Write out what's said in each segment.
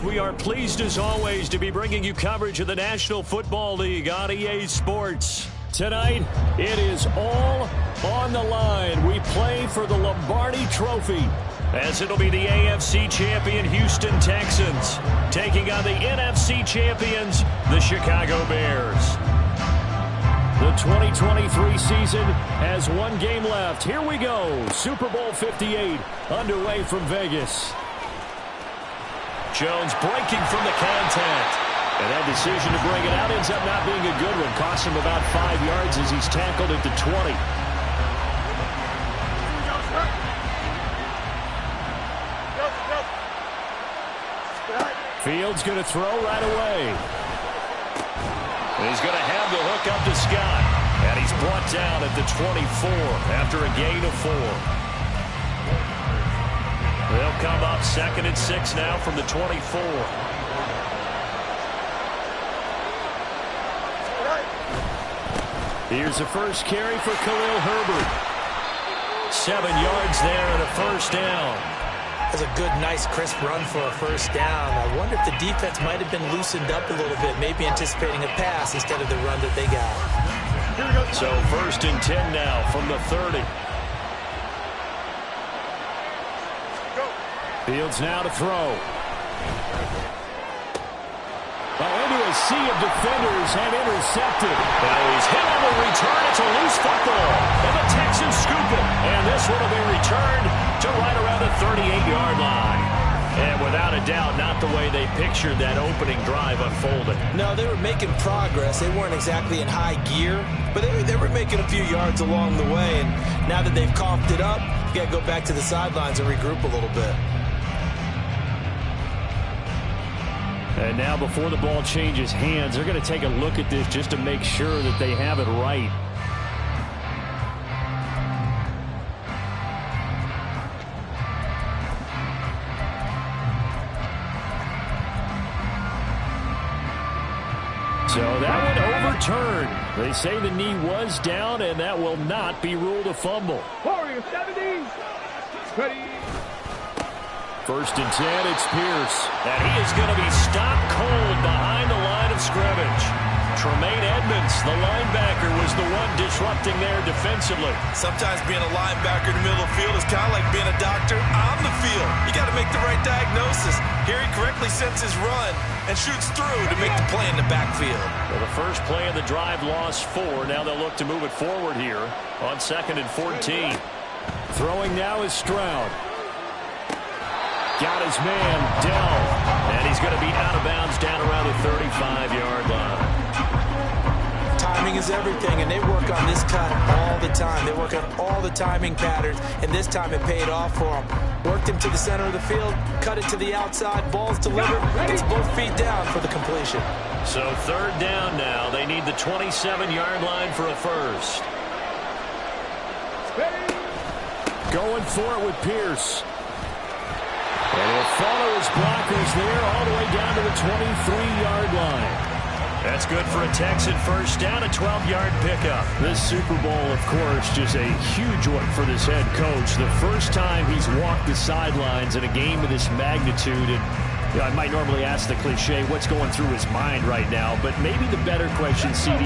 we are pleased as always to be bringing you coverage of the National Football League on EA Sports. Tonight, it is all on the line. We play for the Lombardi Trophy, as it'll be the AFC champion Houston Texans taking on the NFC champions, the Chicago Bears. The 2023 season has one game left. Here we go. Super Bowl 58 underway from Vegas. Jones breaking from the contact. And that decision to bring it out ends up not being a good one. Cost him about 5 yards as he's tackled at the 20. Fields going to throw right away. And he's going to have the hook up to Scott. And he's brought down at the 24 after a gain of 4. They'll come up 2nd and 6 now from the 24. Here's the first carry for Khalil Herbert. 7 yards there and a first down. That's a good, nice, crisp run for a first down. I wonder if the defense might have been loosened up a little bit, maybe anticipating a pass instead of the run that they got. So 1st and 10 now from the 30. Fields now to throw. Into a sea of defenders and intercepted. Now he's hit on the return. It's a loose football. And the Texans scoop it. And this one will be returned to right around the 38-yard line. And without a doubt, not the way they pictured that opening drive unfolding. No, they were making progress. They weren't exactly in high gear, but they were making a few yards along the way. And now that they've coughed it up, you got to go back to the sidelines and regroup a little bit. And now before the ball changes hands, they're going to take a look at this just to make sure that they have it right. So that one overturned. They say the knee was down, and that will not be ruled a fumble. Warrior 70. Ready. 1st and 10, it's Pierce. And he is going to be stopped cold behind the line of scrimmage. Tremaine Edmonds, the linebacker, was the one disrupting there defensively. Sometimes being a linebacker in the middle of the field is kind of like being a doctor on the field. You got to make the right diagnosis. Here he correctly sets his run and shoots through to make the play in the backfield. Well, the first play of the drive lost 4. Now they'll look to move it forward here on 2nd and 14. Throwing now is Stroud. Got his man, Dell. And he's going to be out of bounds down around the 35-yard line. Timing is everything, and they work on this cut all the time. They work on all the timing patterns, and this time it paid off for them. Worked him to the center of the field, cut it to the outside, ball's delivered, gets both feet down for the completion. So 3rd down now. They need the 27-yard line for a first. Going for it with Pierce. And he'll follow his blockers there all the way down to the 23-yard line. That's good for a Texan first down, a 12-yard pickup. This Super Bowl, of course, just a huge one for this head coach. The first time he's walked the sidelines in a game of this magnitude. And I might normally ask the cliche, what's going through his mind right now? But maybe the better question, CD,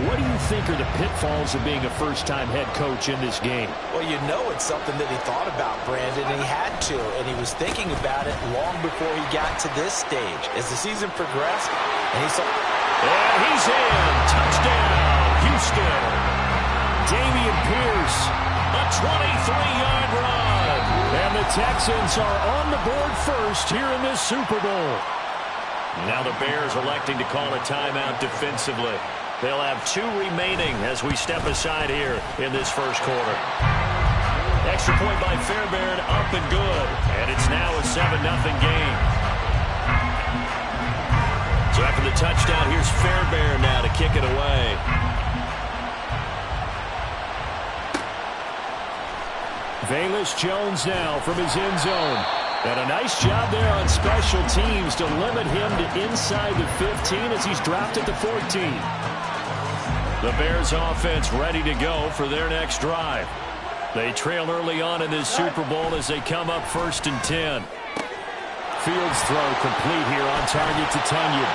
what do you think are the pitfalls of being a first-time head coach in this game? Well, you know it's something that he thought about, Brandon, and he had to. And he was thinking about it long before he got to this stage. As the season progressed, and he saw... And he's in. Touchdown, Houston. Dameon Pierce, a 23-yard run. And the Texans are on the board first here in this Super Bowl. Now the Bears electing to call a timeout defensively. They'll have 2 remaining as we step aside here in this first quarter. Extra point by Fairbairn, up and good. And it's now a 7-0 game. So after the touchdown, here's Fairbairn now to kick it away. Velus Jones now from his end zone. And a nice job there on special teams to limit him to inside the 15 as he's dropped at the 14. The Bears offense ready to go for their next drive. They trail early on in this Super Bowl as they come up 1st and 10. Fields throw complete here on target to Tunyon.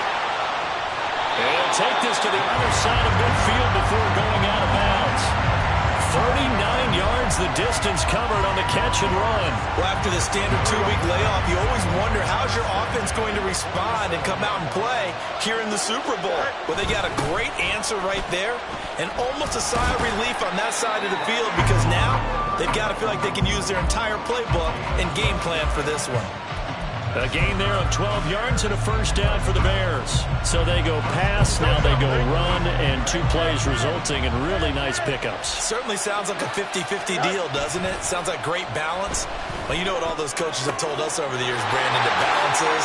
And take this to the other side of midfield before going out of bounds. 39 yards the distance covered on the catch and run. Well, after the standard 2-week layoff, you always wonder how's your offense going to respond and come out and play here in the Super Bowl. Well, they got a great answer right there and almost a sigh of relief on that side of the field because now they've got to feel like they can use their entire playbook and game plan for this one. A gain there of 12 yards and a first down for the Bears. So they go pass, now they go run, and 2 plays resulting in really nice pickups. Certainly sounds like a 50-50 deal, doesn't it? Sounds like great balance. Well, you know what all those coaches have told us over the years, Brandon, that balance is?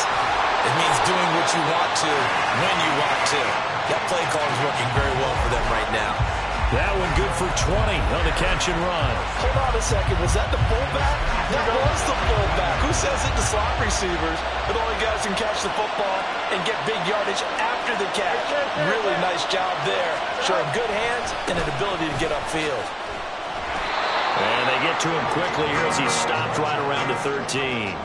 It means doing what you want to, when you want to. That play call is working very well for them right now. That one good for 20 on the catch and run. Hold on a second. Was that the fullback? That was the fullback. Who says it to slot receivers? But only guys can catch the football and get big yardage after the catch. Really nice job there. Showing good hands and an ability to get upfield. And they get to him quickly here as he's stopped right around the 13.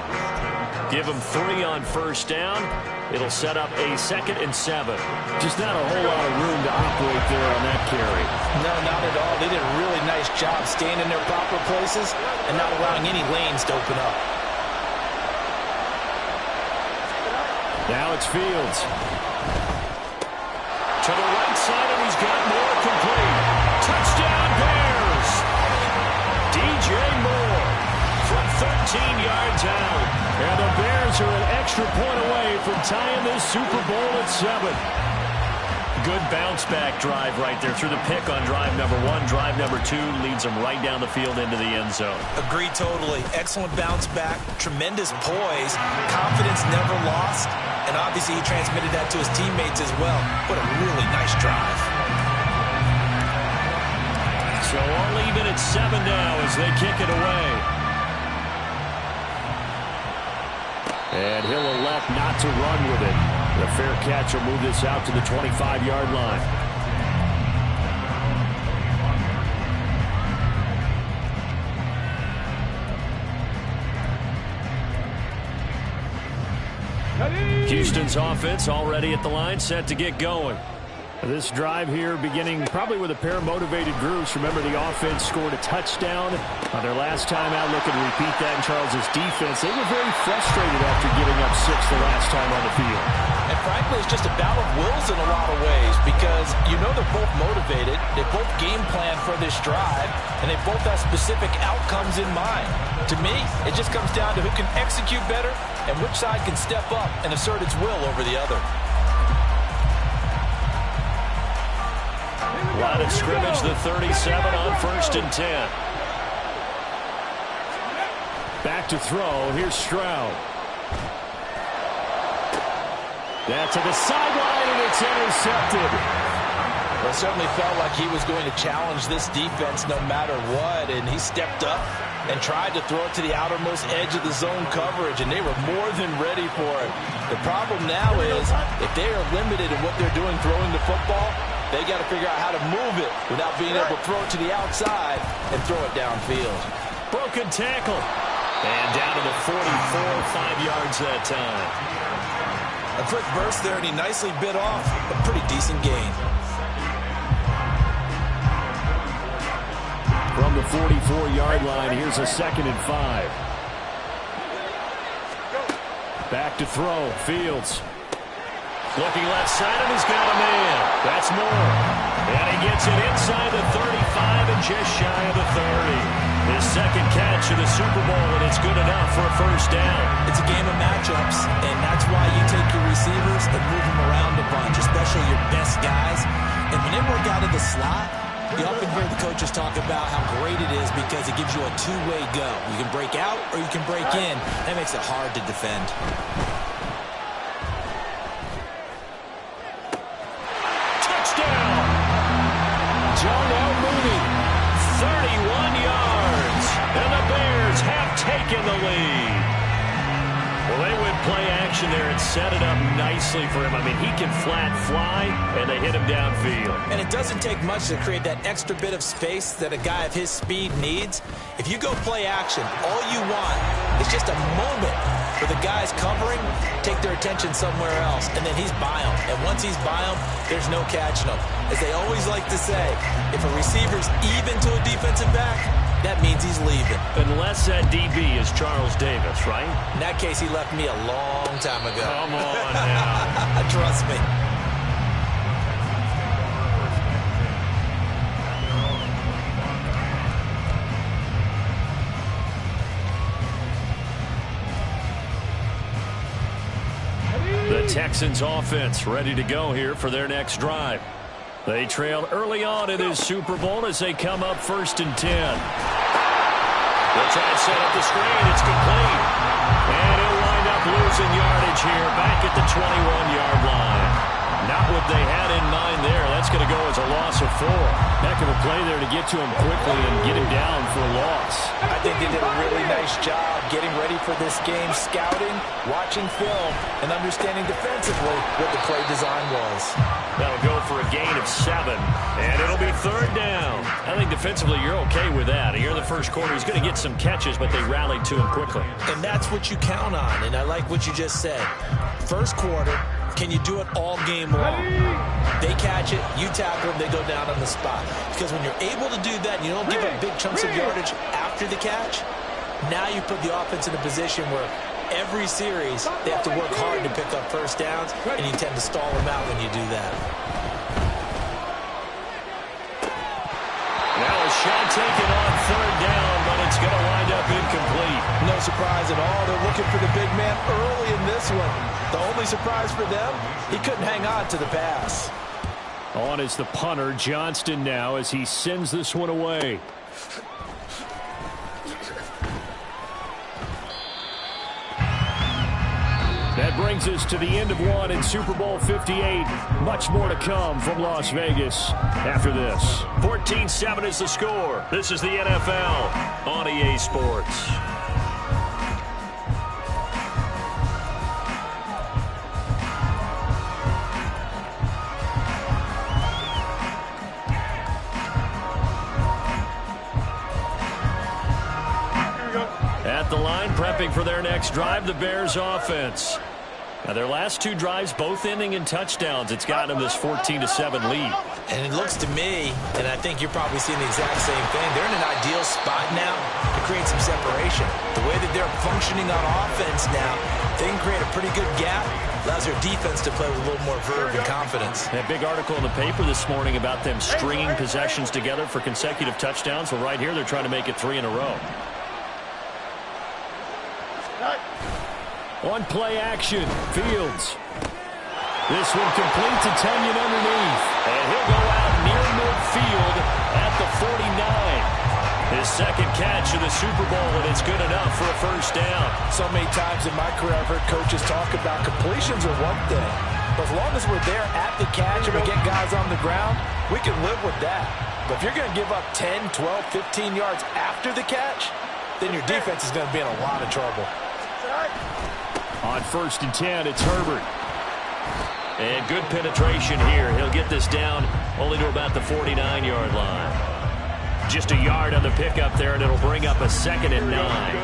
Give him 3 on first down. It'll set up a 2nd and 7. Just not a whole lot of room to operate there on that carry. No, not at all. They did a really nice job staying in their proper places and not allowing any lanes to open up. Now it's Fields. To the right side, and he's got more complete. Touchdown, Bears! DJ Moore from 13 yards out. And the Bears are an extra point away from tying this Super Bowl at 7. Good bounce-back drive right there through the pick on drive number 1. Drive number 2 leads them right down the field into the end zone. Agree totally. Excellent bounce back, tremendous poise, confidence never lost, and obviously he transmitted that to his teammates as well. What a really nice drive. So all even at 7 now as they kick it away. And he'll elect not to run with it. The fair catch will move this out to the 25-yard line. Houston's offense already at the line, set to get going. This drive here beginning probably with a pair of motivated groups. Remember, the offense scored a touchdown on their last time out. Looking to repeat that in Charles's defense. They were very frustrated after giving up 6 the last time on the field. And frankly, it's just a battle of wills in a lot of ways because you know they're both motivated. They both game plan for this drive, and they both have specific outcomes in mind. To me, it just comes down to who can execute better and which side can step up and assert its will over the other. Line of scrimmage, the 37 on 1st and 10. Back to throw. Here's Stroud. That to the sideline, and it's intercepted. Well, it certainly felt like he was going to challenge this defense no matter what, and he stepped up and tried to throw it to the outermost edge of the zone coverage, and they were more than ready for it. The problem now is if they are limited in what they're doing throwing the football, they got to figure out how to move it without being able to throw it to the outside and throw it downfield. Broken tackle. And down to the 44, 5 yards that time. A quick burst there, and he nicely bit off a pretty decent gain. From the 44-yard line, here's a 2nd and 5. Back to throw. Fields. Looking left side, and he's got a man. That's Moore. And he gets it inside the 35 and just shy of the 30. His 2nd catch of the Super Bowl, and it's good enough for a first down. It's a game of matchups, and that's why you take your receivers and move them around a bunch, especially your best guys. And when they work out of the slot, you often hear the coaches talk about how great it is because it gives you a two-way go. You can break out or you can break in. That makes it hard to defend. Darnell Mooney, 31 yards, and the Bears have taken the lead. Well, they went play action there and set it up nicely for him. I mean, he can flat fly, and they hit him downfield. And it doesn't take much to create that extra bit of space that a guy of his speed needs. If you go play action, all you want is just a moment where the guys covering take their attention somewhere else, and then he's by them. And once he's by them, there's no catching him. As they always like to say, if a receiver's even to a defensive back, that means he's leaving. Unless that DB is Charles Davis, right? In that case, he left me a long time ago. Come on now. Trust me. The Texans offense ready to go here for their next drive. They trailed early on in this Super Bowl as they come up 1st and 10. They'll try and set up the screen. It's complete. And he'll wind up losing yardage here back at the 21-yard line. Not what they had in mind there. That's going to go as a loss of 4. Heck of a play there to get to him quickly and get him down for a loss. I think they did a really nice job getting ready for this game, scouting, watching film, and understanding defensively what the play design was. That'll go for a gain of 7, and it'll be 3rd down. I think defensively you're okay with that. Here in the first quarter, he's going to get some catches, but they rallied to him quickly. And that's what you count on, and I like what you just said. First quarter, can you do it all game long? They catch it, you tackle them, they go down on the spot. Because when you're able to do that and you don't give up big chunks of yardage after the catch, now you put the offense in a position where every series they have to work hard to pick up first downs, and you tend to stall them out when you do that. Now a shot taken on 3rd down, but it's going to wind up incomplete. No surprise at all. They're looking for the big man early in this one. The only surprise for them, he couldn't hang on to the pass. On is the punter, Johnston, now as he sends this one away. That brings us to the end of one in Super Bowl 58. Much more to come from Las Vegas after this. 14-7 is the score. This is the NFL on EA Sports. At the line, prepping for their next drive, the Bears offense. Now, their last 2 drives, both ending in touchdowns. It's gotten them this 14-7 lead. And it looks to me, and I think you're probably seeing the exact same thing, they're in an ideal spot now to create some separation. The way that they're functioning on offense now, they can create a pretty good gap. Allows their defense to play with a little more verve and confidence. That big article in the paper this morning about them stringing possessions together for consecutive touchdowns. Well, right here, they're trying to make it 3 in a row. On play action, Fields. This one complete to Tenyon underneath. And he'll go out near midfield at the 49. His second catch of the Super Bowl, and it's good enough for a first down. So many times in my career I've heard coaches talk about completions are one thing. But as long as we're there at the catch and we get guys on the ground, we can live with that. But if you're going to give up 10, 12, 15 yards after the catch, then your defense is going to be in a lot of trouble. On 1st and 10, it's Herbert. And good penetration here. He'll get this down only to about the 49-yard line. Just a yard on the pickup there, and it'll bring up a 2nd and 9.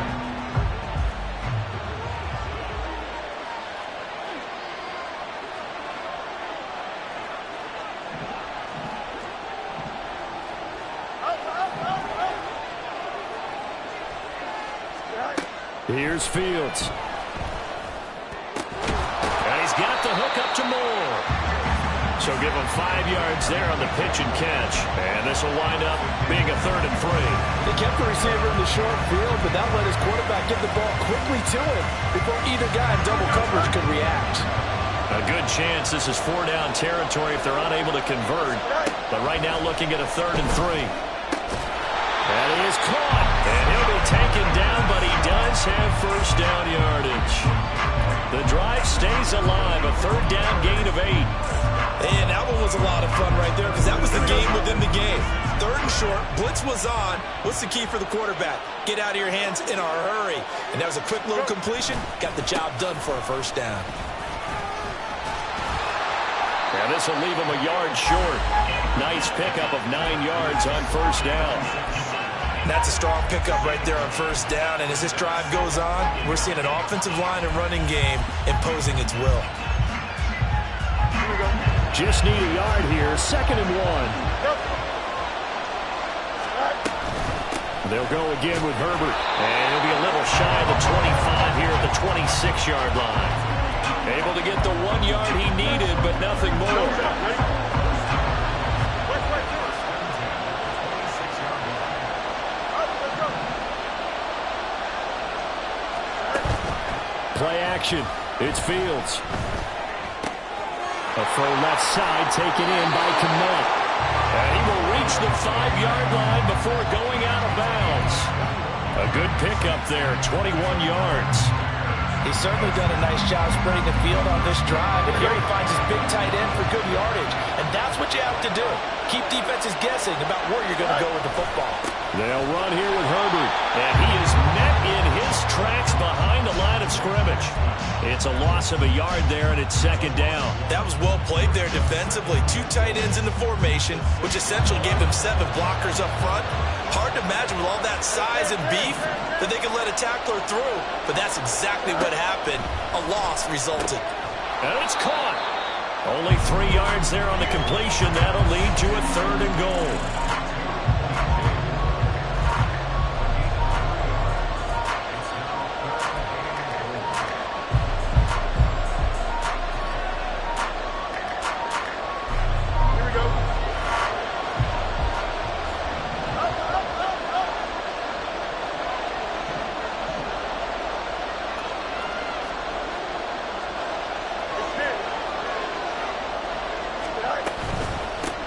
Here's Fields. Got the hook up to Moore. So give him 5 yards there on the pitch and catch. And this will wind up being a 3rd and 3. They kept the receiver in the short field, but that let his quarterback get the ball quickly to him before either guy in double coverage could react. A good chance this is 4-down territory if they're unable to convert. But right now looking at a 3rd and 3. And he is caught. And he'll be taken down, but he does have first down yardage. The drive stays alive, a 3rd down gain of 8. And that one was a lot of fun right there because that was the game within the game. 3rd and short, blitz was on. What's the key for the quarterback? Get out of your hands in a hurry. And that was a quick little completion. Got the job done for a first down. Yeah, this will leave him a yard short. Nice pickup of 9 yards on first down. That's a strong pickup right there on first down. And as this drive goes on, we're seeing an offensive line and running game imposing its will. Just need a yard here. 2nd and 1. They'll go again with Herbert. And he'll be a little shy of the 25 here at the 26-yard line. Able to get the 1 yard he needed, but nothing more. Play action. It's Fields. A throw left side taken in by Kmet. And he will reach the 5-yard line before going out of bounds. A good pickup there, 21 yards. He's certainly done a nice job spreading the field on this drive. And here he finds his big tight end for good yardage. And that's what you have to do. Keep defenses guessing about where you're going to go with the football. They'll run here with Herbert. And he is met in his tracks behind the line of scrimmage. It's a loss of a yard there, and it's 2nd down. That was well played there defensively. 2 tight ends in the formation, which essentially gave them 7 blockers up front. Hard to imagine with all that size and beef that they could let a tackler through. But that's exactly what happened. A loss resulted. And it's caught. Only 3 yards there on the completion. That'll lead to a 3rd and goal.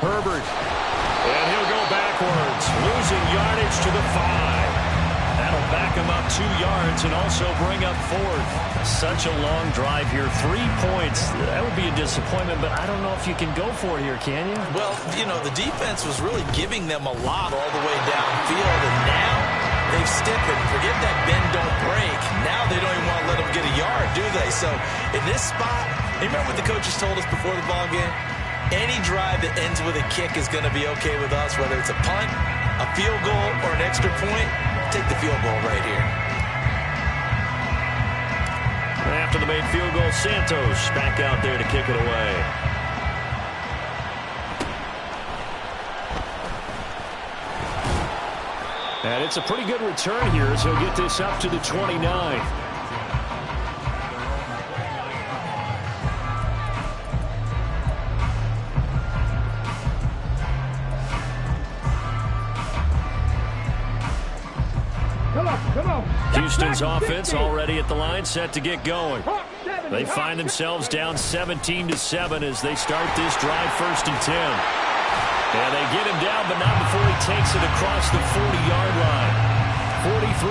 Herbert, and he'll go backwards, losing yardage to the 5. That'll back him up 2 yards and also bring up 4th. Such a long drive here, 3 points. That would be a disappointment, but I don't know if you can go for it here, can you? Well, you know, the defense was really giving them a lot all the way downfield, and now they've stiffened. Forget that bend, don't break. Now they don't even want to let them get a yard, do they? So in this spot, you remember what the coaches told us before the ball game? Any drive that ends with a kick is going to be okay with us, whether it's a punt, a field goal, or an extra point. Take the field goal right here. After the made field goal, Santos back out there to kick it away. And it's a pretty good return here as he'll get this up to the 29. Houston's offense already at the line, set to get going. They find themselves down 17-7 as they start this drive, 1st and 10. And they get him down, but not before he takes it across the 40-yard line.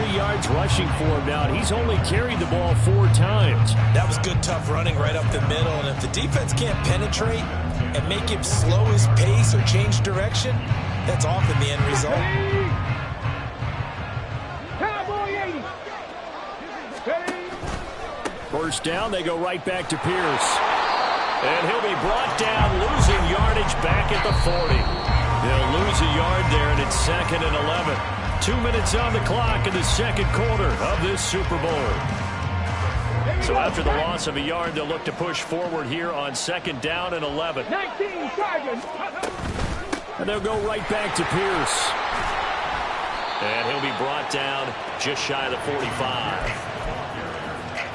43 yards rushing for him now. He's only carried the ball 4 times. That was good, tough running right up the middle. And if the defense can't penetrate and make him slow his pace or change direction, that's often the end result. First down, they go right back to Pierce. And he'll be brought down, losing yardage back at the 40. They'll lose a yard there, and it's 2nd and 11. 2 minutes on the clock in the 2nd quarter of this Super Bowl. So after the loss of a yard, they'll look to push forward here on 2nd down and 11. 19 seconds. And they'll go right back to Pierce. And he'll be brought down just shy of the 45.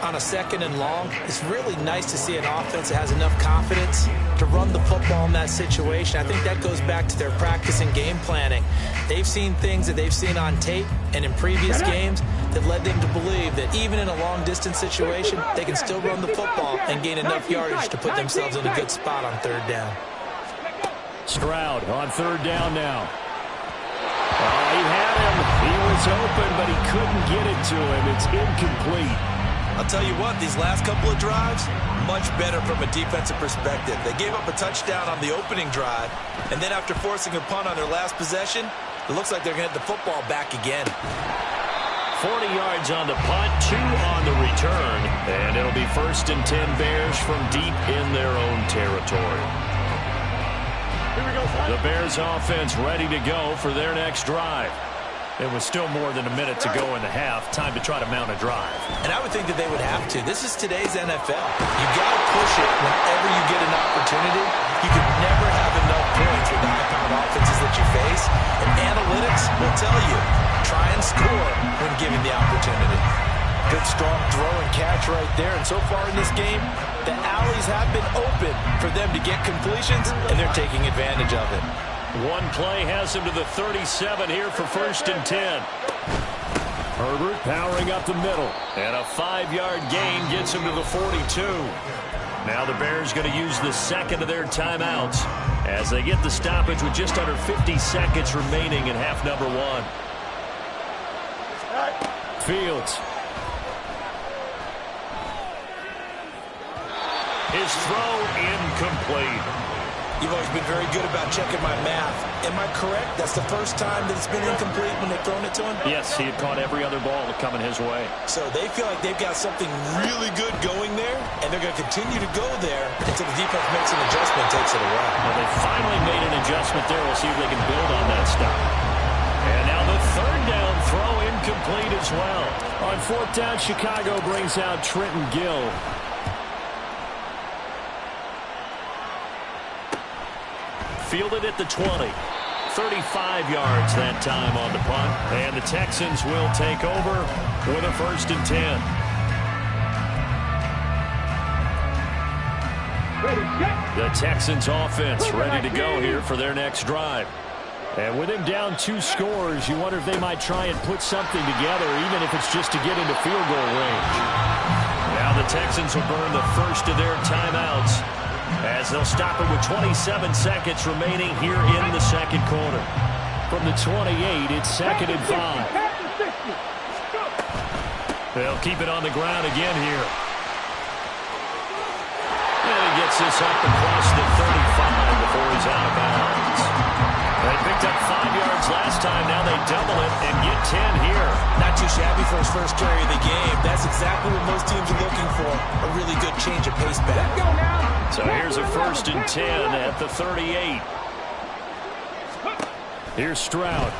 On a 2nd and long, it's really nice to see an offense that has enough confidence to run the football in that situation. I think that goes back to their practice and game planning. They've seen things that they've seen on tape and in previous games that led them to believe that even in a long-distance situation, they can still run the football and gain enough yardage to put themselves in a good spot on 3rd down. Stroud on 3rd down now. He had him. He was open, but he couldn't get it to him. It's incomplete. I'll tell you what, these last couple of drives, much better from a defensive perspective. They gave up a touchdown on the opening drive, and then after forcing a punt on their last possession, it looks like they're going to get the football back again. 40 yards on the punt, 2 on the return, and it'll be 1st and 10 Bears from deep in their own territory. The Bears offense ready to go for their next drive. It was still more than a minute to go in the half. Time to try to mount a drive. And I would think that they would have to. This is today's NFL. You got to push it whenever you get an opportunity. You can never have enough points with the high-powered offenses that you face. And analytics will tell you, try and score when given the opportunity. Good, strong throw and catch right there. And so far in this game, the alleys have been open for them to get completions, and they're taking advantage of it. One play has him to the 37 here for 1st and 10. Herbert powering up the middle. And a 5-yard gain gets him to the 42. Now the Bears going to use the second of their timeouts as they get the stoppage with just under 50 seconds remaining in half number 1. Fields. His throw incomplete. You've always been very good about checking my math. Am I correct? That's the first time that it's been incomplete when they've thrown it to him? Yes, he had caught every other ball coming his way. So they feel like they've got something really good going there, and they're going to continue to go there until the defense makes an adjustment, takes it away. Well, they finally made an adjustment there. We'll see if they can build on that stuff. And now the 3rd down throw incomplete as well. On 4th down, Chicago brings out Trenton Gill. Fielded at the 20. 35 yards that time on the punt. And the Texans will take over with a 1st and 10. The Texans offense ready to go here for their next drive. And with him down 2 scores, you wonder if they might try and put something together, even if it's just to get into field goal range. Now the Texans will burn the first of their timeouts, as they'll stop it with 27 seconds remaining here in the 2nd quarter. From the 28, it's 2nd and 5. They'll keep it on the ground again here. And he gets this up across the 35 before he's out of bounds. They picked up 5 yards last time. Now they double it and get 10 here. Not too shabby for his first carry of the game. That's exactly what most teams are looking for. A really good change of pace back. Let's go now. So here's a 1st and 10 at the 38. Here's Stroud.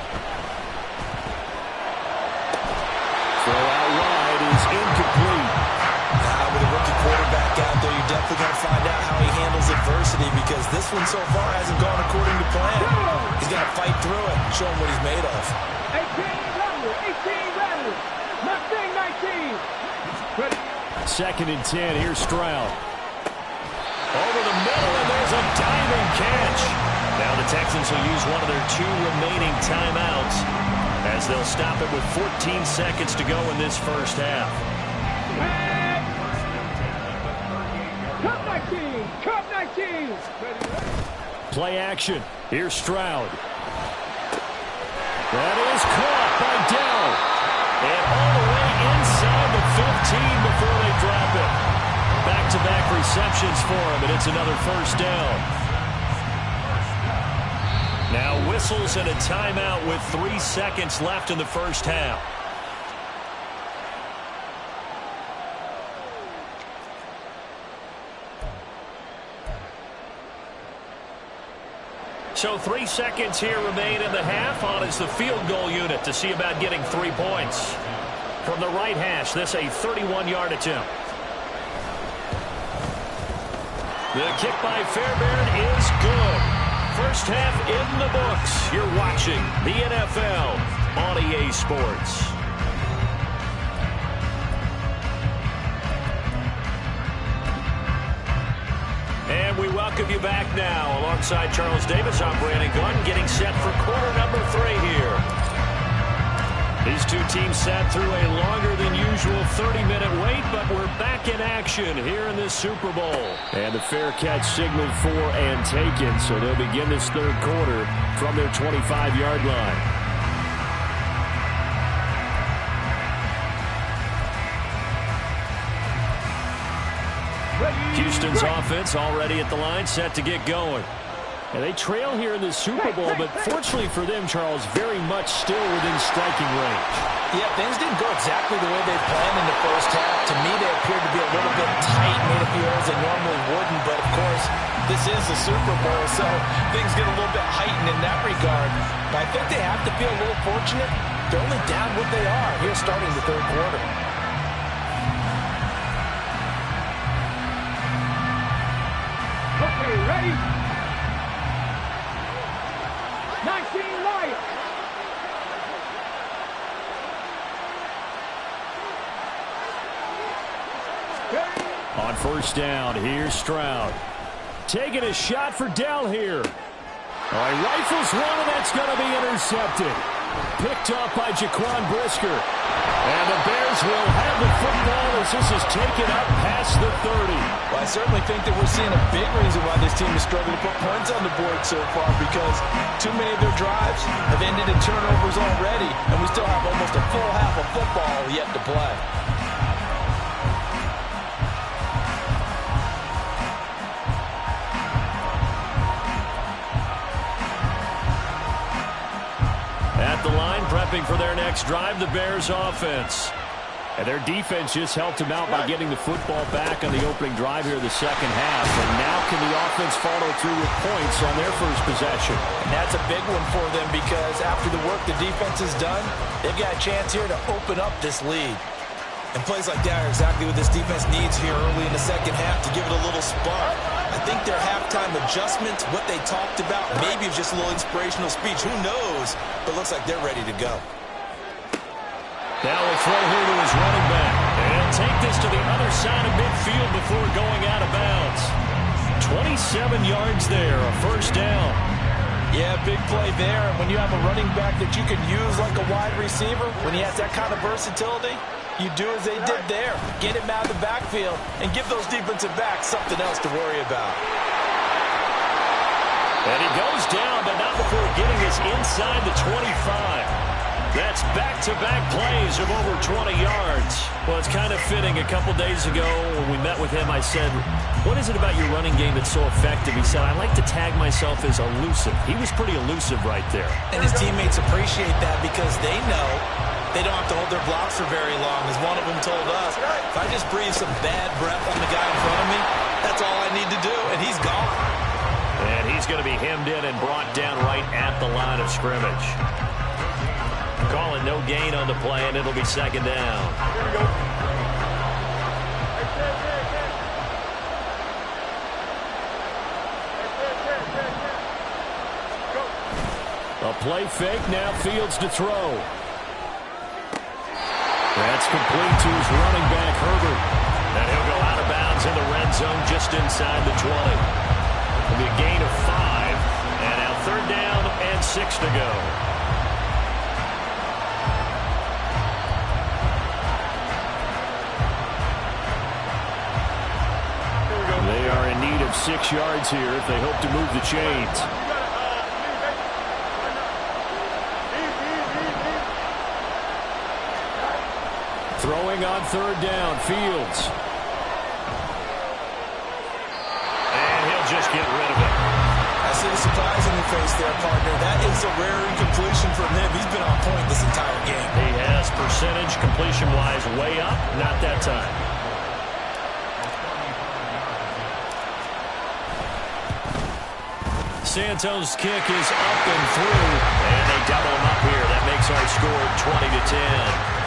Throw out wide is incomplete. With a rookie quarterback out there, you're definitely going to find out how he handles adversity, because this one so far hasn't gone according to plan. He's got to fight through it and show him what he's made of. 18 rattle. Mustang 19. Ready. 2nd and 10. Here's Stroud. Over the middle, and there's a diving catch. Now the Texans will use one of their 2 remaining timeouts, as they'll stop it with 14 seconds to go in this first half. Cup 19. Cup 19. Ready. Play action. Here's Stroud. That is caught by Dell. And all the way inside the 15 before they drop it. Back-to-back receptions for him, and it's another 1st down. Now whistles and a timeout with 3 seconds left in the first half. So 3 seconds here remain in the half. On is the field goal unit to see about getting 3 points. From the right hash, this a 31-yard attempt. The kick by Fairbairn is good. First half in the books. You're watching the NFL on EA Sports. And we welcome you back now. Alongside Charles Davis, I'm Brandon Gunn, getting set for quarter number 3 here. These 2 teams sat through a longer than usual 30-minute wait, but we're back in action here in this Super Bowl. And the fair catch signaled for and taken, so they'll begin this 3rd quarter from their 25-yard line. Houston's offense already at the line, set to get going. And they trail here in the Super Bowl, but fortunately for them, Charles, very much still within striking range. Yeah, things didn't go exactly the way they planned in the first half. To me, they appeared to be a little bit tight, made a few errors they normally wouldn't. But, of course, this is the Super Bowl, so things get a little bit heightened in that regard. But I think they have to feel a little fortunate They're only down what they are here starting the third quarter. Okay, ready? 19 light. On first down, here's Stroud. Taking a shot for Dell here. Oh, he rifles one, and that's going to be intercepted. Picked off by Jaquan Brisker. And the Bears will have the football as this is taken up past the 30. Well, I certainly think that we're seeing a big reason why this team is struggling to put points on the board so far, because too many of their drives have ended in turnovers already, and we still have almost a full half of football yet to play. At the line, prepping for their next drive, the Bears offense. And their defense just helped them out by getting the football back on the opening drive here in the second half. And now can the offense follow through with points on their first possession? And that's a big one for them, because after the work the defense has done, they've got a chance here to open up this lead. And plays like that are exactly what this defense needs here early in the second half to give it a little spark. I think their halftime adjustments, what they talked about, maybe it's just a little inspirational speech. Who knows? But it looks like they're ready to go. Now we'll throw here to his running back. And he'll take this to the other side of midfield before going out of bounds. 27 yards there, a first down. Yeah, big play there. And when you have a running back that you can use like a wide receiver, when he has that kind of versatility, you do as they did there. Get him out of the backfield and give those defensive backs something else to worry about. And he goes down, but not before getting this inside the 25. That's back-to-back plays of over 20 yards. Well, it's kind of fitting. A couple days ago when we met with him, I said, what is it about your running game that's so effective? He said, I like to tag myself as elusive. He was pretty elusive right there. And his teammates appreciate that because they know they don't have to hold their blocks for very long. As one of them told us, if I just breathe some bad breath on the guy in front of me, that's all I need to do, and he's gone. And he's going to be hemmed in and brought down right at the line of scrimmage. Calling no gain on the play, and it'll be second down. Here we go. A play fake, now Fields to throw. That's complete to his running back, Herbert. And he'll go out of bounds in the red zone just inside the 20. It'll be a gain of 5, and now third down and 6 to go. They are in need of 6 yards here if they hope to move the chains. Throwing on third down, Fields. And he'll just get rid of it. I see the surprise in your face there, partner. That is a rare incompletion from him. He's been on point this entire game. He has percentage completion-wise way up, not that time. Santos' kick is up and through, and they double him up here. That makes our score 20-10.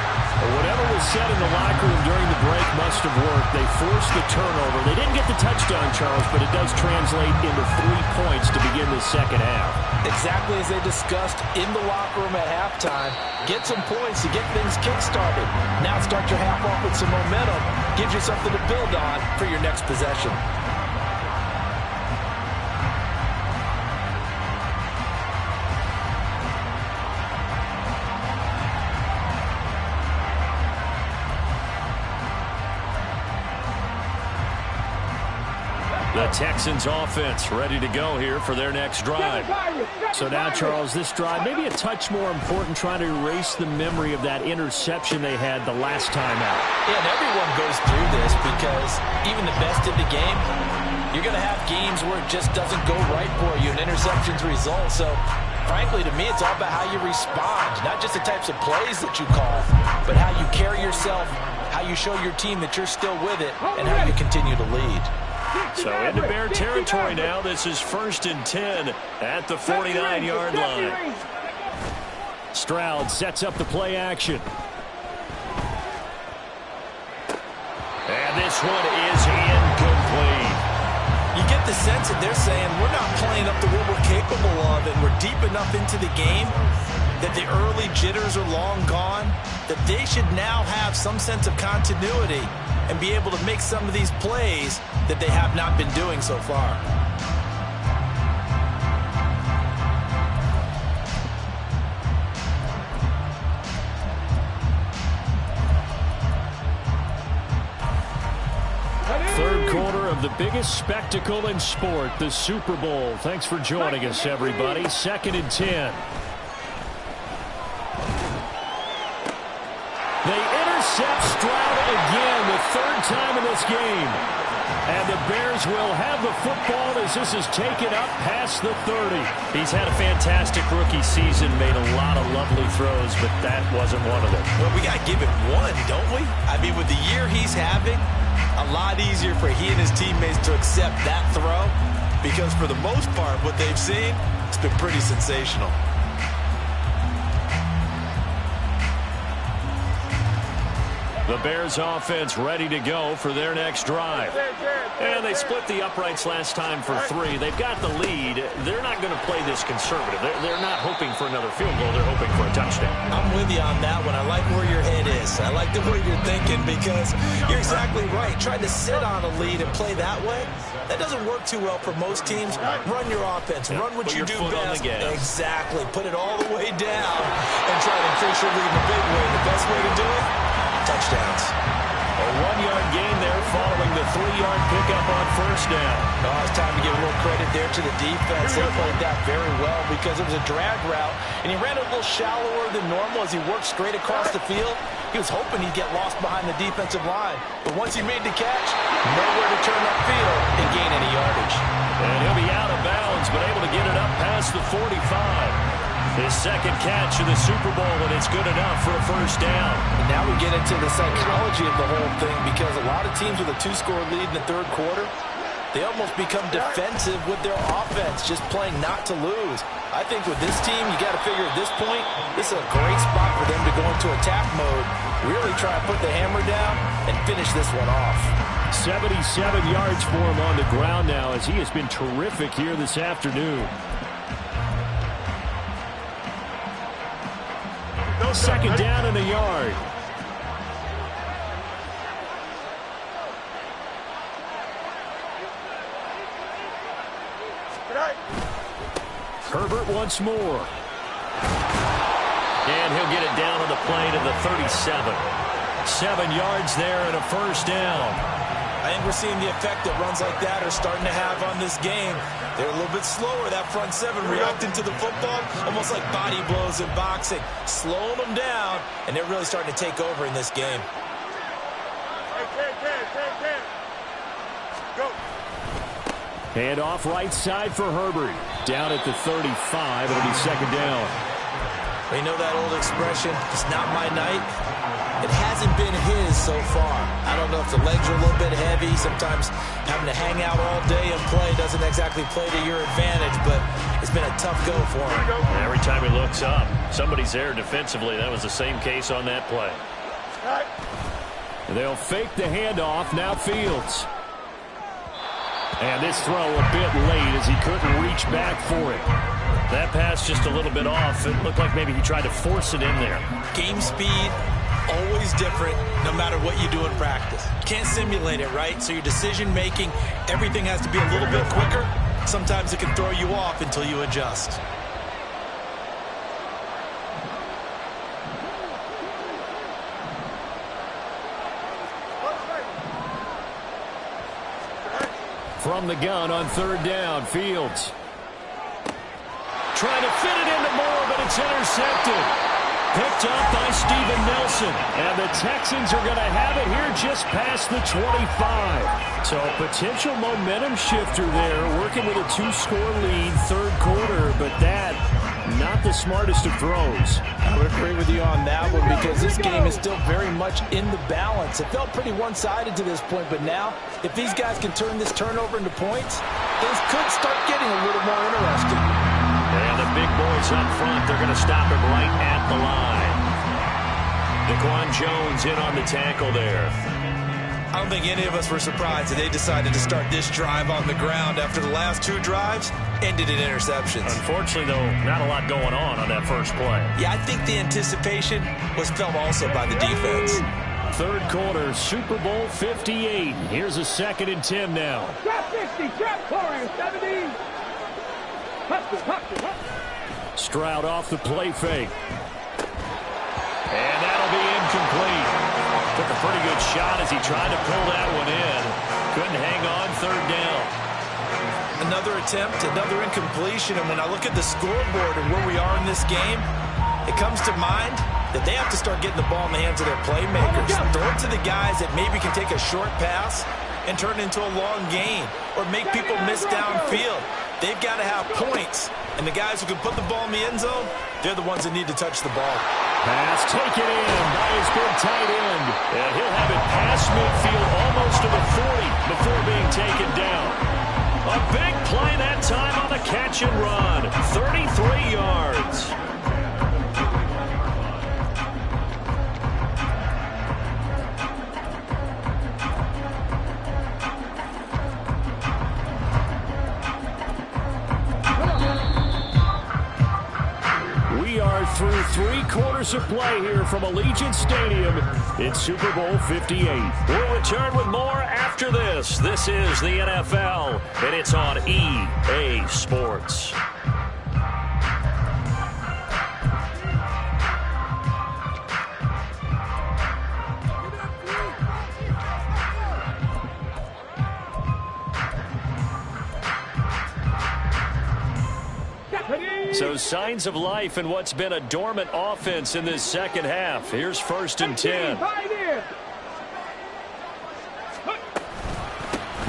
Whatever was said in the locker room during the break must have worked. They forced the turnover. They didn't get the touchdown, Charles, but it does translate into 3 points to begin the second half. Exactly as they discussed in the locker room at halftime. Get some points to get things kick-started. Now start your half off with some momentum. Gives you something to build on for your next possession. The Texans offense ready to go here for their next drive. So now, Charles, this drive maybe a touch more important, trying to erase the memory of that interception they had the last time out. Yeah, and everyone goes through this because even the best in the game, you're going to have games where it just doesn't go right for you, and interceptions result. So, frankly, to me, it's all about how you respond, not just the types of plays that you call, but how you carry yourself, how you show your team that you're still with it, and how you continue to lead. So into Bear territory now. This is 1st and 10 at the 49-yard line. Stroud sets up the play action. And this one is incomplete. You get the sense that they're saying we're not playing up to what we're capable of, and we're deep enough into the game that the early jitters are long gone, that they should now have some sense of continuity and be able to make some of these plays that they have not been doing so far. Third quarter of the biggest spectacle in sport, the Super Bowl. Thanks for joining us, everybody. 2nd and 10. They intercept Stroud again, the 3rd time in this game. And the Bears will have the football as this is taken up past the 30. He's had a fantastic rookie season, made a lot of lovely throws, but that wasn't one of them. Well, we got to give him one, don't we? I mean, with the year he's having, a lot easier for he and his teammates to accept that throw, because for the most part, what they've seen, it's been pretty sensational. The Bears offense ready to go for their next drive. And they split the uprights last time for 3. They've got the lead. They're not going to play this conservative. They're not hoping for another field goal. They're hoping for a touchdown. I'm with you on that one. I like where your head is. I like the way you're thinking, because you're exactly right. Trying to sit on a lead and play that way, that doesn't work too well for most teams. Run your offense. Run what you do best. Exactly. Put it all the way down and try to increase your lead in a big way. The best way to do it? Touchdowns. A 1-yard gain there following the 3-yard pickup on 1st down. Oh, it's time to give a little credit there to the defense. They played that very well because it was a drag route, and he ran a little shallower than normal as he worked straight across the field. He was hoping he'd get lost behind the defensive line, but once he made the catch, nowhere to turn upfield and gain any yardage. And he'll be out of bounds, but able to get it up past the 45. His 2nd catch of the Super Bowl, and it's good enough for a 1st down. And now we get into the psychology of the whole thing, because a lot of teams with a 2-score lead in the 3rd quarter, they almost become defensive with their offense, just playing not to lose. I think with this team, you got to figure at this point, this is a great spot for them to go into attack mode, really try to put the hammer down and finish this one off. 77 yards for him on the ground now, as he has been terrific here this afternoon. 2nd down and a yard. Herbert once more. And he'll get it down on the play to the 37. 7 yards there and a 1st down. I think we're seeing the effect that runs like that are starting to have on this game. They're a little bit slower, that front 7, reacting to the football, almost like body blows in boxing, slowing them down, and they're really starting to take over in this game. Go. Hand off right side for Herbert. Down at the 35, it'll be 2nd down. We know that old expression, it's not my night. It hasn't been his so far. I don't know if the legs are a little bit heavy. Sometimes having to hang out all day and play doesn't exactly play to your advantage, but it's been a tough go for him. Every time he looks up, somebody's there defensively. That was the same case on that play. They'll fake the handoff. Now Fields. And this throw a bit late as he couldn't reach back for it. That pass just a little bit off. It looked like maybe he tried to force it in there. Game speed, always different no matter what you do in practice. You can't simulate it, right? So your decision making, everything has to be a little bit quicker. Sometimes it can throw you off until you adjust. From the gun on 3rd down, Fields. Trying to fit it into Moore, but it's intercepted. Picked up by Steven Nelson. And the Texans are going to have it here just past the 25. So a potential momentum shifter there, working with a 2-score lead, 3rd quarter, but that, not the smartest of throws. I would agree with you on that one, because this game is still very much in the balance. It felt pretty one-sided to this point, but now, if these guys can turn this turnover into points, things could start getting a little more interesting. And a big boys up front. They're going to stop him right at the line. Daquan Jones in on the tackle there. I don't think any of us were surprised that they decided to start this drive on the ground after the last 2 drives ended in interceptions. Unfortunately, though, not a lot going on that first play. Yeah, I think the anticipation was felt also by the defense. Third quarter, Super Bowl 58. Here's a 2nd and 10 now. Trap 60, trap corner, 70. Stroud off the play fake. And that'll be incomplete. Took a pretty good shot as he tried to pull that one in. Couldn't hang on, 3rd down. Another attempt, another incompletion. And when I look at the scoreboard and where we are in this game, it comes to mind that they have to start getting the ball in the hands of their playmakers. Throw it to the guys that maybe can take a short pass and turn it into a long gain or make people miss downfield. They've got to have points. And the guys who can put the ball in the end zone, they're the ones that need to touch the ball. Pass taken in by his big tight end. And he'll have it past midfield almost to the 40 before being taken down. A big play that time on the catch and run. 33 yards. Through 3 quarters of play here from Allegiant Stadium in Super Bowl 58. We'll return with more after this. This is the NFL, and it's on EA Sports. So signs of life in what's been a dormant offense in this second half. Here's 1st and 10.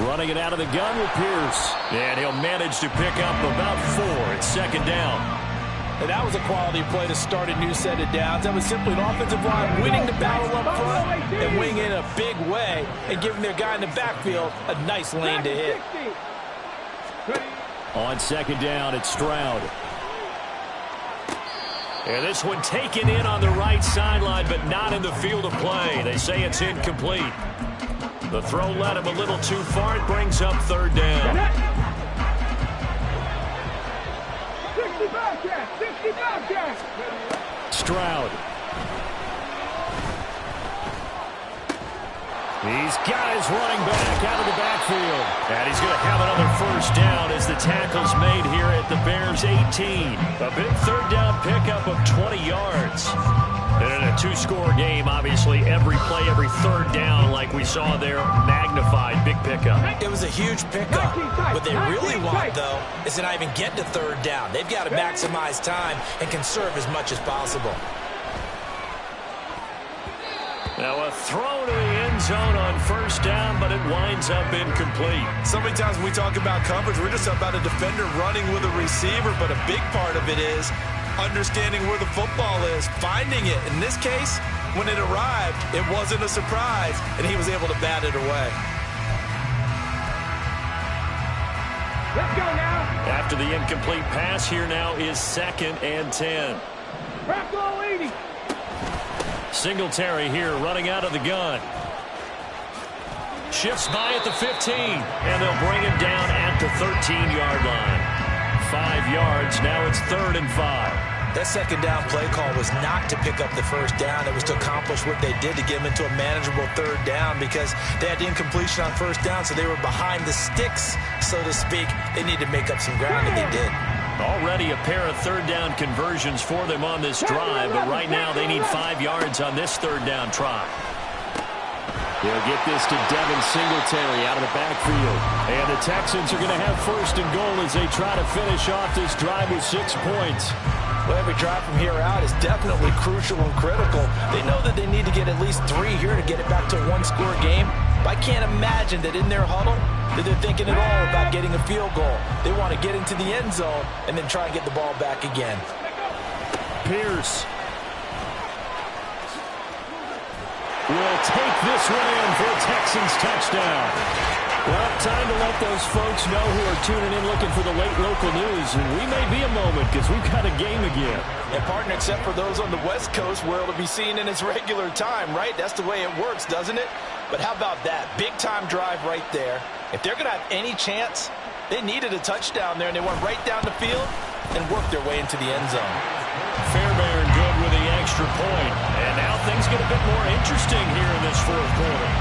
Running it out of the gun with Pierce. And he'll manage to pick up about 4 at 2nd down. And that was a quality play to start a new set of downs. That was simply an offensive line winning the battle up front and winning in a big way and giving their guy in the backfield a nice lane to hit. On 2nd down, it's Stroud. And this one taken in on the right sideline, but not in the field of play. They say it's incomplete. The throw led him a little too far. It brings up 3rd down. 65 catch. Stroud. He's got his running back out of the backfield. And he's going to have another 1st down as the tackle's made here at the Bears' 18. A big 3rd down pickup of 20 yards. And in a 2-score game, obviously, every play, every 3rd down, like we saw there, magnified, big pickup. It was a huge pickup. What they really want, though, is to not even get to 3rd down. They've got to maximize time and conserve as much as possible. Now a throw to the end zone on 1st down, but it winds up incomplete. So many times when we talk about coverage, we're just about a defender running with a receiver, but a big part of it is understanding where the football is, finding it. In this case, when it arrived, it wasn't a surprise, and he was able to bat it away. Let's go now. After the incomplete pass, here now is 2nd and 10. Trap goal 80. Singletary here running out of the gun. Shifts by at the 15, and they'll bring him down at the 13-yard line. 5 yards, now it's 3rd and 5. That 2nd down play call was not to pick up the 1st down. It was to accomplish what they did to get them into a manageable 3rd down because they had the incompletion on 1st down, so they were behind the sticks, so to speak. They needed to make up some ground, and they did. Already a pair of 3rd down conversions for them on this drive, but right now they need 5 yards on this 3rd down try. They'll get this to Devin Singletary out of the backfield. And the Texans are going to have 1st and goal as they try to finish off this drive with 6 points. Well, every drive from here out is definitely crucial and critical. They know that they need to get at least 3 here to get it back to a 1-score game. But I can't imagine that in their huddle that they're thinking at all about getting a field goal. They want to get into the end zone and then try and get the ball back again. Pierce will take this one in for a Texans touchdown. Well, time to let those folks know who are tuning in looking for the late local news. And we may be a moment because we've got a game again. And, partner, except for those on the West Coast where it'll be seen in its regular time, right? That's the way it works, doesn't it? But how about that? Big-time drive right there. If they're going to have any chance, they needed a touchdown there, and they went right down the field and worked their way into the end zone. Fairbairn good with the extra point. And now things get a bit more interesting here in this fourth quarter.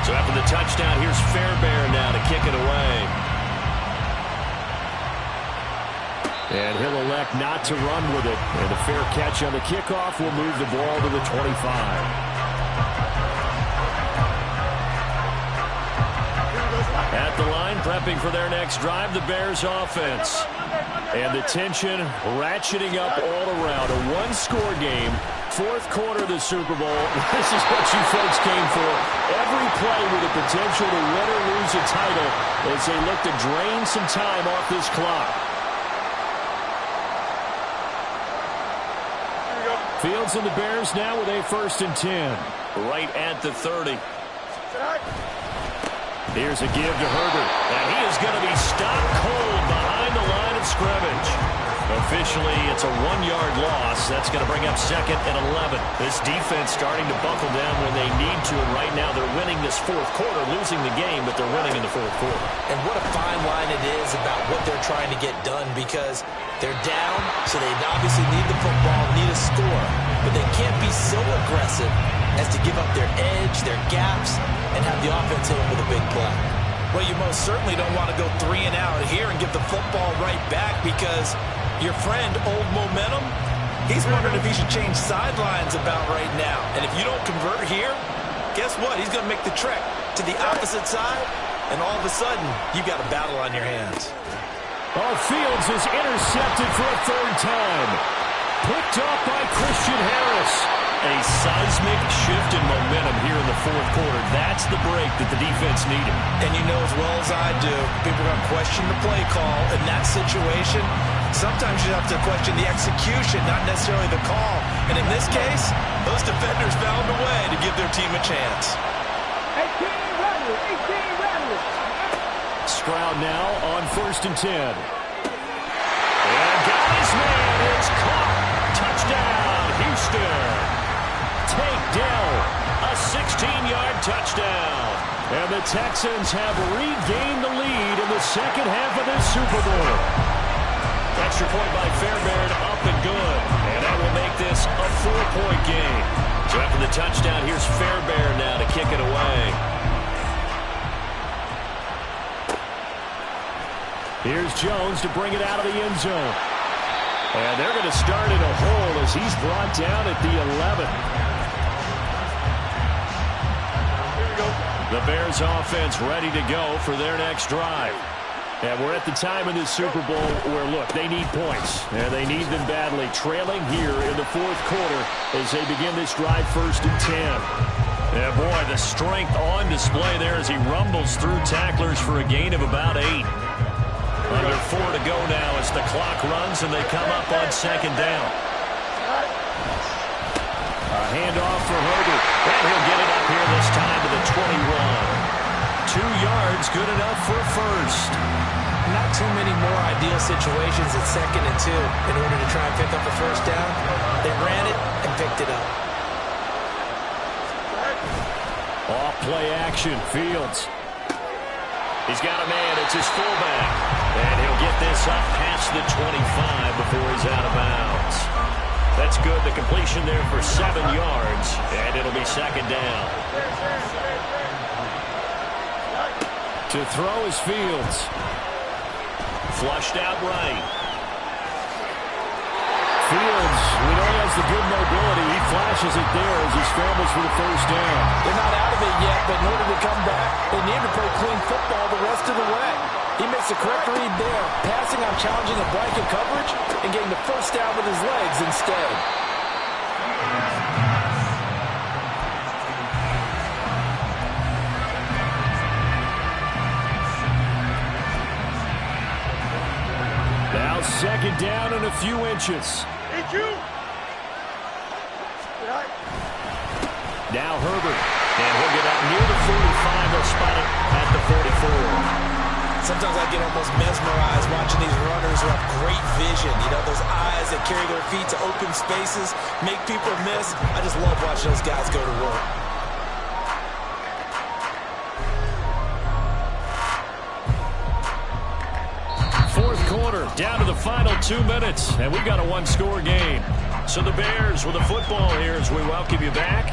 So after the touchdown, here's Fairbairn now to kick it away. And he'll elect not to run with it. And a fair catch on the kickoff will move the ball to the 25. At the line, prepping for their next drive, the Bears offense. And the tension ratcheting up all around. A one-score game. Fourth quarter of the Super Bowl. This is what you folks came for. Every play with the potential to win or lose a title as they look to drain some time off this clock. Fields and the Bears now with a 1st and 10. Right at the 30. Here's a give to Herbert. And he is going to be stopped cold behind the line of scrimmage. Officially, it's a 1-yard loss. That's going to bring up 2nd and 11. This defense starting to buckle down when they need to. And right now, they're winning this fourth quarter, losing the game, but they're winning in the fourth quarter. And what a fine line it is about what they're trying to get done, because they're down, so they obviously need the football, need a score. But they can't be so aggressive as to give up their edge, their gaps, and have the offense hit them with a big play. Well, you most certainly don't want to go 3 and out here and give the football right back, because your friend, Old Momentum, he's wondering if he should change sidelines about right now. And if you don't convert here, guess what? He's going to make the trek to the opposite side, and all of a sudden, you've got a battle on your hands. Oh, Fields is intercepted for a 3rd time. Picked up by Christian Harris. A seismic shift in momentum here in the fourth quarter. That's the break that the defense needed. And you know as well as I do, people are going to question the play call in that situation. Sometimes you have to question the execution, not necessarily the call. And in this case, those defenders found a way to give their team a chance. 18 Rattlers. Stroud now on 1st and 10. And got his man. It's caught. Touchdown, Houston. Take Dell, a 16-yard touchdown. And the Texans have regained the lead in the second half of this Super Bowl. Extra point by Fairbairn, up and good. And that will make this a 4-point game. So after the touchdown, here's Fairbairn now to kick it away. Here's Jones to bring it out of the end zone. And they're going to start in a hole as he's brought down at the 11. The Bears offense ready to go for their next drive. And we're at the time in this Super Bowl where, look, they need points. And they need them badly. Trailing here in the fourth quarter as they begin this drive 1st and 10. Yeah, boy, the strength on display there as he rumbles through tacklers for a gain of about 8. Under 4 to go now as the clock runs and they come up on 2nd down. A handoff for Herbert. And he'll get it up here this time to the 21. 2 yards, good enough for 1st. Not too many more ideal situations at 2nd and 2 in order to try and pick up a 1st down. They ran it and picked it up. Off play action, Fields. He's got a man, it's his fullback. And he'll get this up past the 25 before he's out of bounds. That's good. The completion there for 7 yards, and it'll be 2nd down. To throw is Fields. Flushed out right. Fields, we know he has the good mobility. He flashes it there as he scrambles for the 1st down. They're not out of it yet, but in order to come back, they need to play clean football the rest of the way. He makes the correct read there, passing on challenging a blanket coverage and getting the 1st down with his legs instead. Now 2nd down and a few inches. Now Herbert. And he'll get up near the 45. They'll spot it at the 44. Sometimes I get almost mesmerized watching these runners who have great vision. You know, those eyes that carry their feet to open spaces, make people miss. I just love watching those guys go to work. Fourth quarter, down to the final 2 minutes, and we've got a one-score game. So the Bears with the football here as we welcome you back.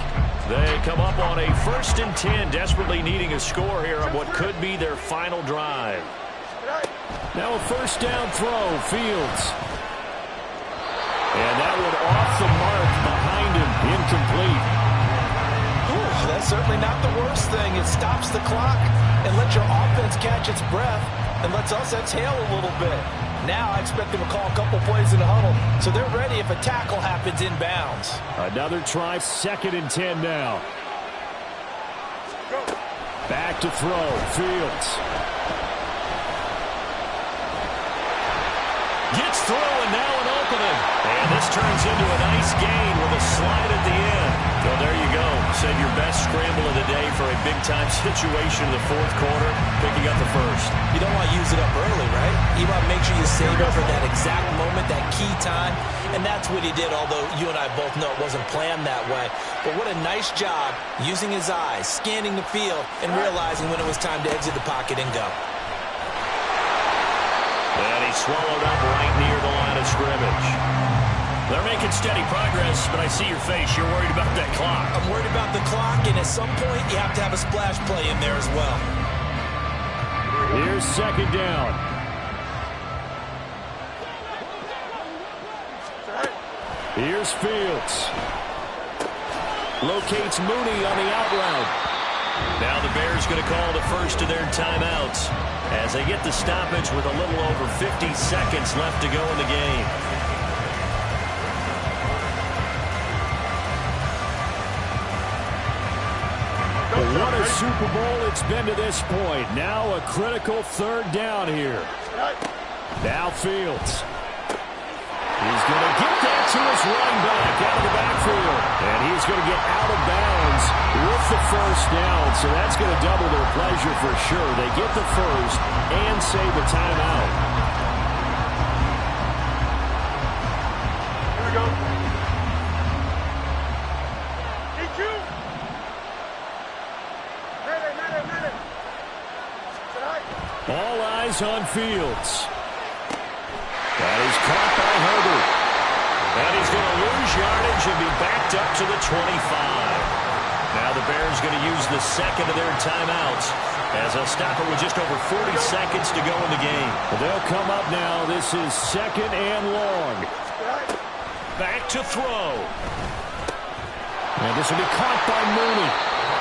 They come up on a 1st and 10, desperately needing a score here on what could be their final drive. Now a first down throw, Fields. And that one off the mark behind him, incomplete. Ooh, that's certainly not the worst thing. It stops the clock and lets your offense catch its breath and lets us exhale a little bit. Now I expect them to call a couple plays in the huddle, so they're ready if a tackle happens inbounds. Another try, 2nd and 10 now. Back to throw, Fields. Gets through and now an opening. And this turns into a nice gain with a slide at the end. So there you go. Save your best scramble of the day for a big-time situation in the 4th quarter, picking up the first. You don't want to use it up early, right? You want to make sure you save it for that exact moment, that key time. And that's what he did, although you and I both know it wasn't planned that way. But what a nice job using his eyes, scanning the field, and realizing when it was time to exit the pocket and go. And he swallowed up right near the line of scrimmage. They're making steady progress, but I see your face. You're worried about that clock. I'm worried about the clock, and at some point, you have to have a splash play in there as well. Here's 2nd down. Here's Fields. Locates Mooney on the out route. Now the Bears going to call the first of their timeouts as they get the stoppage with a little over 50 seconds left to go in the game. What a Super Bowl it's been to this point. Now a critical 3rd down here. Now Fields. He's going to get that to his running back out of the backfield. And he's going to get out of bounds with the first down. So that's going to double their pleasure for sure. They get the first and save the timeout. Here we go. All eyes on Fields. That is caught by Herbert. And he's going to lose yardage and be backed up to the 25. Now the Bears going to use the 2nd of their timeouts as they'll stop it with just over 40 seconds to go in the game. They'll come up now. This is 2nd and long. Back to throw. And this will be caught by Mooney.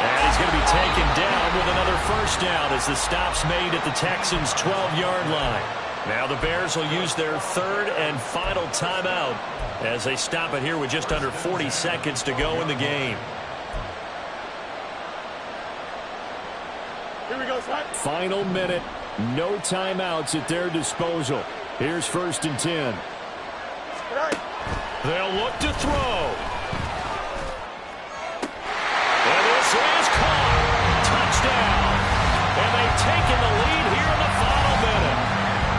And he's going to be taken down with another first down as the stop's made at the Texans' 12-yard line. Now the Bears will use their 3rd and final timeout as they stop it here with just under 40 seconds to go in the game. Here we go, Scott. Final minute. No timeouts at their disposal. Here's 1st and 10. They'll look to throw. And this is caught. Touchdown. And they've taken the lead here in the final minute.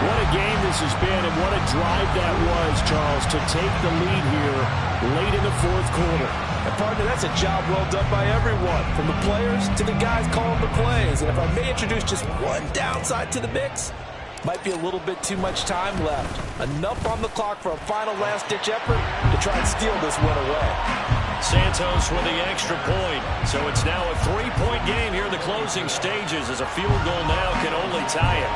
What a game this has been, and what a drive that was, Charles, to take the lead here late in the 4th quarter. And partner, that's a job well done by everyone, from the players to the guys calling the plays. And if I may introduce just one downside to the mix, might be a little bit too much time left. Enough on the clock for a final last-ditch effort to try and steal this one away. Santos with the extra point. So it's now a 3-point game here in the closing stages as a field goal now can only tie it.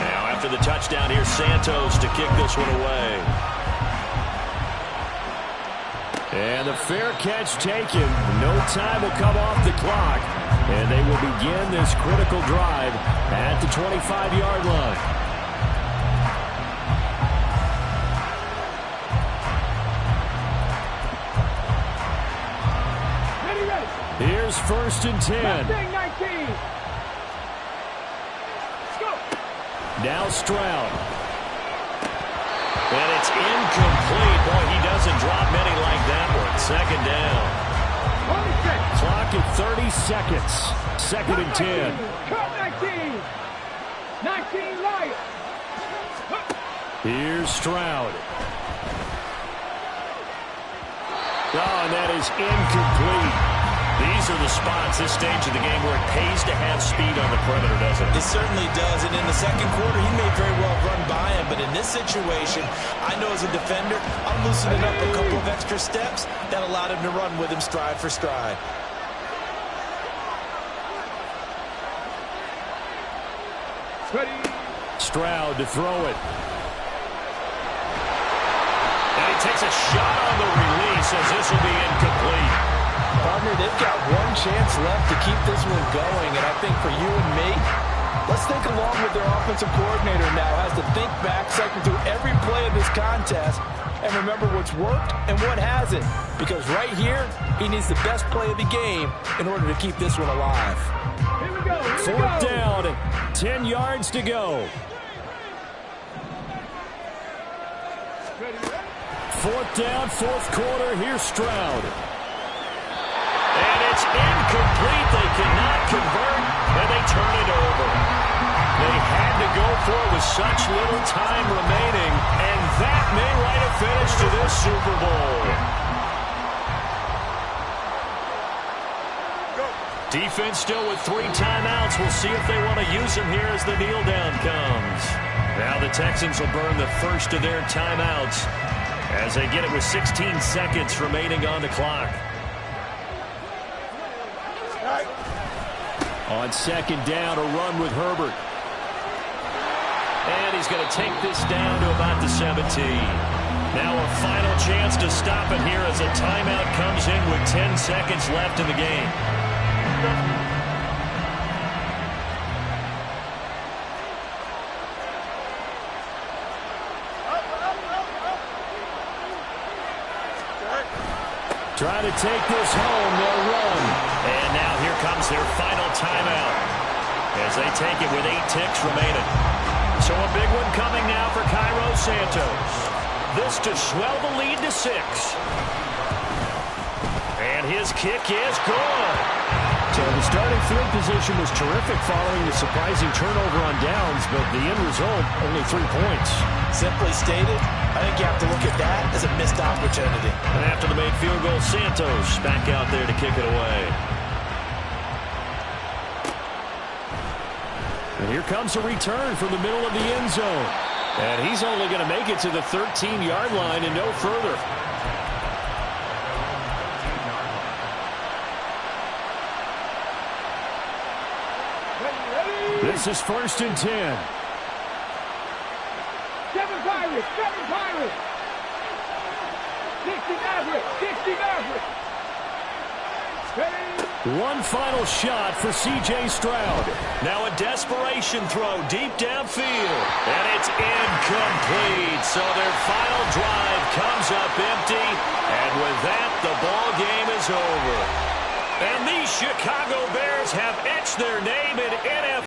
Now after the touchdown, here's Santos to kick this one away. And the fair catch taken. No time will come off the clock. And they will begin this critical drive at the 25-yard line. Here's 1st and 10. Now Stroud. And it's incomplete. Boy, he doesn't drop many like that one. 2nd and 10. Cut 19. 19 light. Here's Stroud. Oh, and that is incomplete. These are the spots, this stage of the game, where it pays to have speed on the perimeter, doesn't it? It certainly does, and in the second quarter, he may very well run by him, but in this situation, I know as a defender, I'm loosening up a couple of extra steps that allowed him to run with him stride for stride. Ready. Stroud to throw it. And he takes a shot on the release as this will be incomplete. Partner, they've got one chance left to keep this one going, and I think for you and me, let's think along with their offensive coordinator now. Has to think back, cycle through every play of this contest, and remember what's worked and what hasn't. Because right here, he needs the best play of the game in order to keep this one alive. Here we go. Fourth down, 10 yards to go. Fourth down, fourth quarter. Here's Stroud. And it's incomplete. They cannot convert, and they turn it over. They had to go for it with such little time remaining, and that may write a finish to this Super Bowl. Defense still with 3 timeouts. We'll see if they want to use them here as the kneel down comes. Now the Texans will burn the first of their timeouts as they get it with 16 seconds remaining on the clock. On second down, a run with Herbert. And he's going to take this down to about the 17. Now a final chance to stop it here as a timeout comes in with 10 seconds left in the game. Trying to take this home, they'll run. And now here comes their final timeout as they take it with 8 ticks remaining. So a big one coming now for Cairo Santos. This to swell the lead to 6. And his kick is good. So the starting field position was terrific following the surprising turnover on downs, but the end result, only 3 points. Simply stated, I think you have to look at that as a missed opportunity. And after the made field goal, Santos back out there to kick it away. And here comes a return from the middle of the end zone. And he's only going to make it to the 13-yard line and no further. This is 1st and 10. 7 Pirates. 7 Pirates. 60 Mavericks. 60 Mavericks. Ready. One final shot for C.J. Stroud. Now a desperation throw deep downfield. And it's incomplete. So their final drive comes up empty. And with that, the ball game is over. And these Chicago Bears have etched their name in NFL.